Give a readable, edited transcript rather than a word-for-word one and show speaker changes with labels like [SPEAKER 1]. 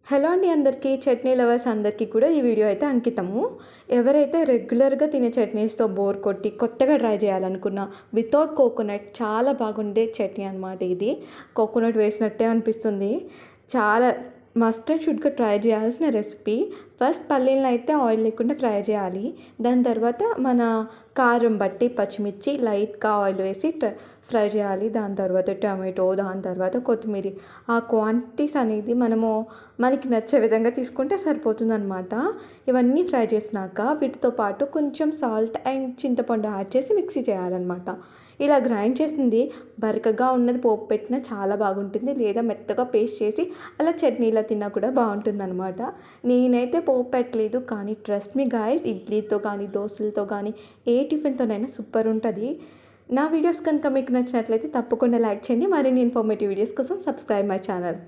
[SPEAKER 1] Hello అండి అందరికీ. Chutney lovers అందరికీ కూడా ఈ వీడియో అయితే అంకితము. ఎవరైతే రెగ్యులర్‌గా తినే చట్నీస్‌తో బోర్ కొట్టి కొత్తగా ట్రై చేయాలనుకున్న వితౌట్ కోకోనట్ చాలా బాగుండే చట్నీ అనమాట ఇది. కోకోనట్ వేసినట్టే అనిపిస్తుంది. చాలా మస్ట్ అండ్ షుడ్‌గా ట్రై చేయాల్సిన రెసిపీ. ఫస్ట్ పల్లీలను అయితే ఆయిల్ లేకుండా ఫ్రై చేయాలి. దాని తర్వాత మన కారం బట్టి పచ్చిమిర్చి లైట్‌గా ఆయిల్ వేసి ఫ్రై చేయాలి. దాని తర్వాత టమాటో, దాని తర్వాత కొత్తిమీర. ఆ క్వాంటిటీస్ అనేది మనకి నచ్చే విధంగా తీసుకుంటే సరిపోతుందనమాట. ఇవన్నీ ఫ్రై చేసినాక వీటితో పాటు కొంచెం సాల్ట్ అండ్ చింతపండు యాడ్ చేసి మిక్సీ చేయాలన్నమాట. ఇలా గ్రైండ్ చేసింది బరకగా ఉన్నది పోపు పెట్టినా చాలా బాగుంటుంది, లేదా మెత్తగా పేస్ట్ చేసి అలా చట్నీలా తిన్నా కూడా బాగుంటుందన్నమాట. నేనైతే పోపు పెట్టలేదు, కానీ ట్రస్ట్ మీ గాయ్స్, ఇడ్లీతో కానీ దోశలతో కానీ ఏ టిఫిన్తోనైనా సూపర్ ఉంటుంది. నా వీడియోస్ కనుక మీకు నచ్చినట్లయితే తప్పకుండా లైక్ చేయండి. మరిన్ని ఇన్ఫర్మేటివ్ వీడియోస్ కోసం సబ్స్క్రైబ్ మై ఛానల్.